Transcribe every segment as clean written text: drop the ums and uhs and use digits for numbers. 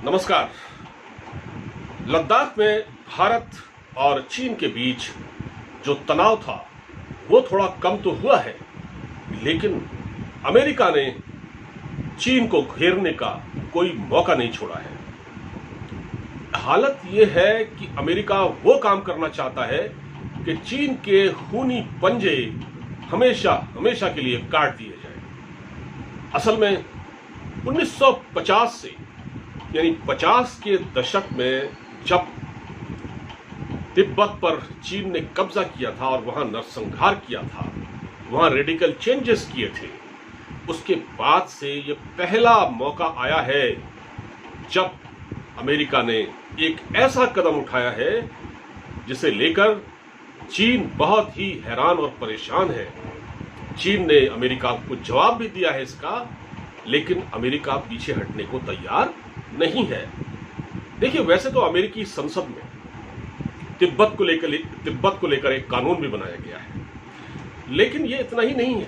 नमस्कार। लद्दाख में भारत और चीन के बीच जो तनाव था वो थोड़ा कम तो हुआ है, लेकिन अमेरिका ने चीन को घेरने का कोई मौका नहीं छोड़ा है। हालत ये है कि अमेरिका वो काम करना चाहता है कि चीन के खूनी पंजे हमेशा हमेशा के लिए काट दिए जाए। असल में 1950 से यानी 50 के दशक में जब तिब्बत पर चीन ने कब्जा किया था और वहां नरसंहार किया था, वहां रेडिकल चेंजेस किए थे, उसके बाद से ये पहला मौका आया है जब अमेरिका ने एक ऐसा कदम उठाया है जिसे लेकर चीन बहुत ही हैरान और परेशान है। चीन ने अमेरिका को जवाब भी दिया है इसका, लेकिन अमेरिका पीछे हटने को तैयार नहीं है। देखिए, वैसे तो अमेरिकी संसद में तिब्बत को लेकर एक कानून भी बनाया गया है, लेकिन ये इतना ही नहीं है।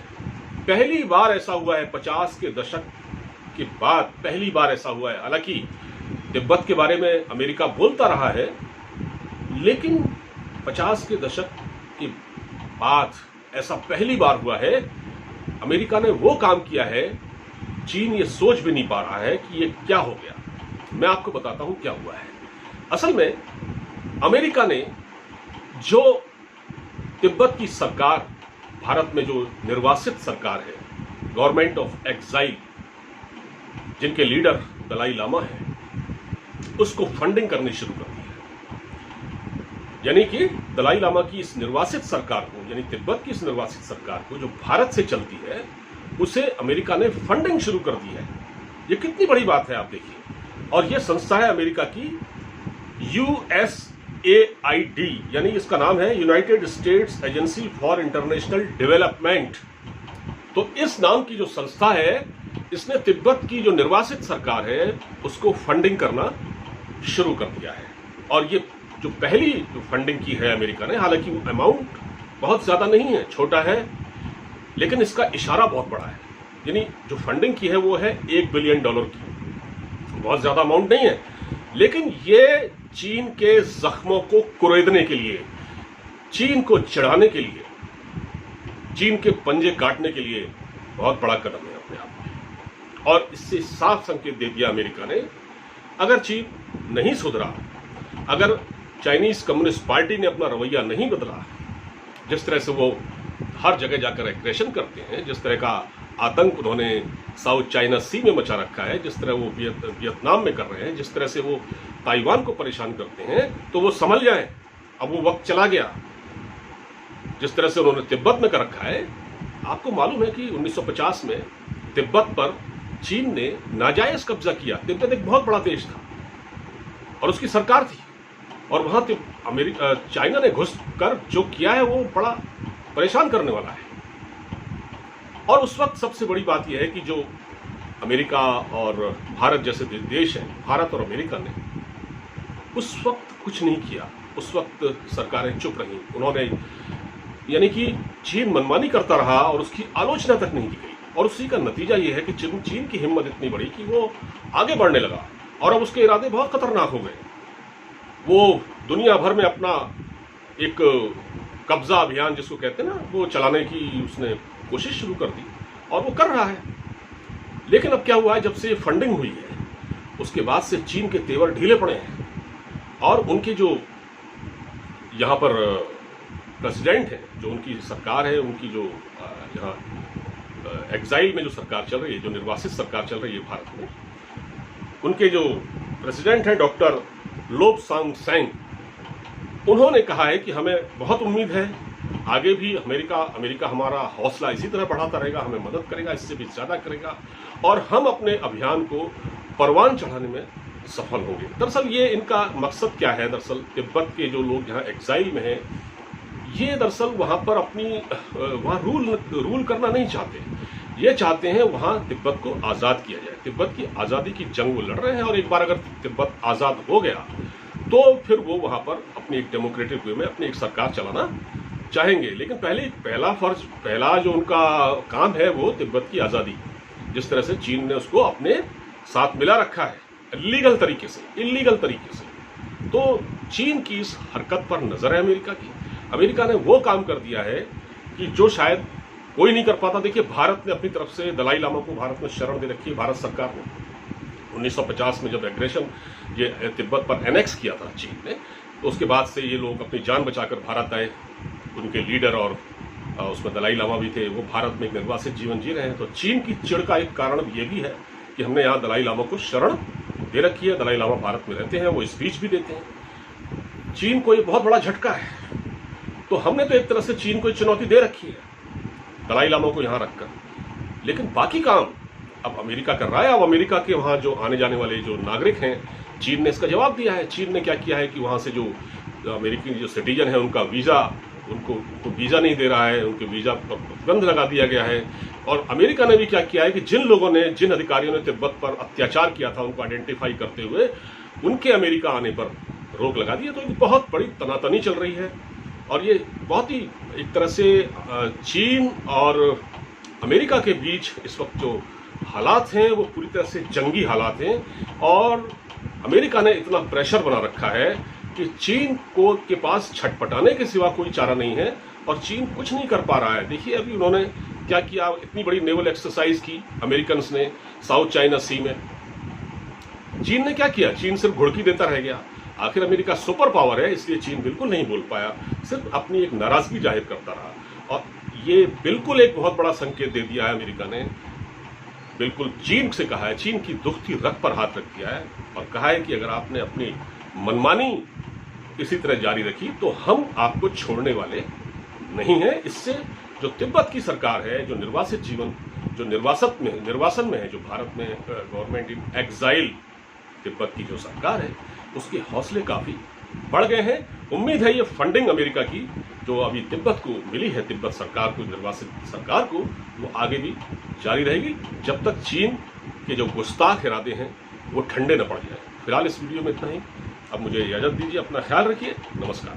पहली बार ऐसा हुआ है 50 के दशक के बाद, पहली बार ऐसा हुआ है। हालांकि तिब्बत के बारे में अमेरिका बोलता रहा है, लेकिन 50 के दशक के बाद ऐसा पहली बार हुआ है। अमेरिका ने वो काम किया है, चीन ये सोच भी नहीं पा रहा है कि ये क्या हो गया। मैं आपको बताता हूं क्या हुआ है। असल में अमेरिका ने जो तिब्बत की सरकार, भारत में जो निर्वासित सरकार है, गवर्नमेंट ऑफ एक्साइल, जिनके लीडर दलाई लामा है, उसको फंडिंग करनी शुरू कर दी है। यानी कि दलाई लामा की इस निर्वासित सरकार को, यानी तिब्बत की इस निर्वासित सरकार को जो भारत से चलती है, उसे अमेरिका ने फंडिंग शुरू कर दी है। ये कितनी बड़ी बात है आप देखिए। और ये संस्था है अमेरिका की USAID, यानी इसका नाम है United states agency for international development. तो इस नाम की जो संस्था है, इसने तिब्बत की जो निर्वासित सरकार है उसको फंडिंग करना शुरू कर दिया है। और ये जो पहली जो फंडिंग की है अमेरिका ने, हालांकि वो अमाउंट बहुत ज्यादा नहीं है, छोटा है, लेकिन इसका इशारा बहुत बड़ा है। यानी जो फंडिंग की है वो है $1 बिलियन की। बहुत ज्यादा अमाउंट नहीं है, लेकिन ये चीन के जख्मों को कुरेदने के लिए, चीन को चिढ़ाने के लिए, चीन के पंजे काटने के लिए बहुत बड़ा कदम है अपने आप में। और इससे साफ संकेत दे दिया अमेरिका ने, अगर चीन नहीं सुधरा, अगर चाइनीज कम्युनिस्ट पार्टी ने अपना रवैया नहीं बदला, जिस तरह से वो हर जगह जाकर एग्रेशन करते हैं, जिस तरह का आतंक उन्होंने साउथ चाइना सी में मचा रखा है, जिस तरह वो वियतनाम में कर रहे हैं, जिस तरह से वो ताइवान को परेशान करते हैं, तो वो संभल जाएं। अब वो वक्त चला गया। जिस तरह से उन्होंने तिब्बत में कर रखा है, आपको मालूम है कि 1950 में तिब्बत पर चीन ने नाजायज कब्जा किया। तिब्बत एक बहुत बड़ा देश था और उसकी सरकार थी, और वहां चाइना ने घुस कर जो किया है वो बड़ा परेशान करने वाला है। और उस वक्त सबसे बड़ी बात यह है कि जो अमेरिका और भारत जैसे देश हैं, भारत और अमेरिका ने उस वक्त कुछ नहीं किया। उस वक्त सरकारें चुप रहीं। उन्होंने, यानी कि चीन मनमानी करता रहा और उसकी आलोचना तक नहीं की गई। और उसी का नतीजा यह है कि चीन की हिम्मत इतनी बड़ी कि वो आगे बढ़ने लगा, और अब उसके इरादे बहुत खतरनाक हो गए। वो दुनिया भर में अपना एक कब्जा अभियान, जिसको कहते हैं ना, वो चलाने की उसने कोशिश शुरू कर दी, और वो कर रहा है। लेकिन अब क्या हुआ है, जब से फंडिंग हुई है उसके बाद से चीन के तेवर ढीले पड़े हैं, और उनके जो यहाँ पर प्रेसिडेंट हैं, जो उनकी सरकार है, उनकी जो यहाँ एग्जाइल में जो सरकार चल रही है, जो निर्वासित सरकार चल रही है भारत में, उनके जो प्रेसिडेंट हैं डॉक्टर लोब्सांग सेंग, उन्होंने कहा है कि हमें बहुत उम्मीद है, आगे भी अमेरिका हमारा हौसला इसी तरह बढ़ाता रहेगा, हमें मदद करेगा, इससे भी ज्यादा करेगा, और हम अपने अभियान को परवान चढ़ाने में सफल होंगे। दरअसल ये इनका मकसद क्या है? दरअसल तिब्बत के जो लोग यहाँ एक्साइल में हैं, ये दरअसल वहाँ पर वहाँ रूल करना नहीं चाहते। ये चाहते हैं वहाँ तिब्बत को आज़ाद किया जाए। तिब्बत की आज़ादी की जंग वो लड़ रहे हैं, और एक बार अगर तिब्बत आज़ाद हो गया तो फिर वो वहाँ पर अपनी एक डेमोक्रेटिक वे में अपनी एक सरकार चलाना चाहेंगे। लेकिन पहला जो उनका काम है वो तिब्बत की आज़ादी, जिस तरह से चीन ने उसको अपने साथ मिला रखा है। लीगल तरीके से, इलीगल तरीके से। तो चीन की इस हरकत पर नजर है अमेरिका की। अमेरिका ने वो काम कर दिया है कि जो शायद कोई नहीं कर पाता। देखिए, भारत ने अपनी तरफ से दलाई लामा को भारत में शरण दे रखी है। भारत सरकार ने 1950 में जब एग्रेशन ये तिब्बत पर एनेक्स किया था चीन ने, तो उसके बाद से ये लोग अपनी जान बचाकर भारत आए। उनके लीडर और उसमें दलाई लामा भी थे, वो भारत में एक निर्वासित जीवन जी रहे हैं। तो चीन की चिढ़ का एक कारण ये भी है कि हमने यहाँ दलाई लामा को शरण दे रखी है। दलाई लामा भारत में रहते हैं, वो स्पीच भी देते हैं। चीन को ये बहुत बड़ा झटका है। तो हमने तो एक तरह से चीन को चुनौती दे रखी है दलाई लामा को यहाँ रखकर, लेकिन बाकी काम अब अमेरिका कर रहा है। अब अमेरिका के वहाँ जो आने जाने वाले जो नागरिक हैं, चीन ने इसका जवाब दिया है। चीन ने क्या किया है कि वहाँ से जो अमेरिकी जो सिटीजन है उनका वीज़ा, उनको वीज़ा नहीं दे रहा है, उनके वीज़ा पर प्रतिबंध लगा दिया गया है। और अमेरिका ने भी क्या किया है कि जिन लोगों ने, जिन अधिकारियों ने तिब्बत पर अत्याचार किया था, उनको आइडेंटिफाई करते हुए उनके अमेरिका आने पर रोक लगा दी है। तो बहुत बड़ी तनातनी चल रही है और ये बहुत ही एक तरह से चीन और अमेरिका के बीच इस वक्त जो हालात हैं वो पूरी तरह से जंगी हालात हैं। और अमेरिका ने इतना प्रेशर बना रखा है कि चीन को के पास छटपटाने के सिवा कोई चारा नहीं है और चीन कुछ नहीं कर पा रहा है। देखिए, अभी उन्होंने क्या किया, इतनी बड़ी नेवल एक्सरसाइज की अमेरिकन ने साउथ चाइना सी में। चीन ने क्या किया, चीन सिर्फ घुड़की देता रह गया। आखिर अमेरिका सुपर पावर है, इसलिए चीन बिल्कुल नहीं बोल पाया, सिर्फ अपनी एक नाराजगी जाहिर करता रहा। और ये बिल्कुल एक बहुत बड़ा संकेत दे दिया है अमेरिका ने। बिल्कुल चीन से कहा है, चीन की दुखती रग पर हाथ रख दिया है और कहा है कि अगर आपने अपनी मनमानी इसी तरह जारी रखी तो हम आपको छोड़ने वाले नहीं हैं। इससे जो तिब्बत की सरकार है, जो निर्वासित जीवन, जो निर्वासन में है, जो भारत में गवर्नमेंट इन एग्जाइल तिब्बत की जो सरकार है, उसके हौसले काफी बढ़ गए हैं। उम्मीद है ये फंडिंग अमेरिका की जो अभी तिब्बत को मिली है, तिब्बत सरकार को, निर्वासित सरकार को, वो आगे भी जारी रहेगी जब तक चीन के जो गुस्ताख इरादे हैं वो ठंडे न पड़ जाए। फिलहाल इस वीडियो में इतना ही। अब मुझे इजाजत दीजिए, अपना ख्याल रखिए, नमस्कार।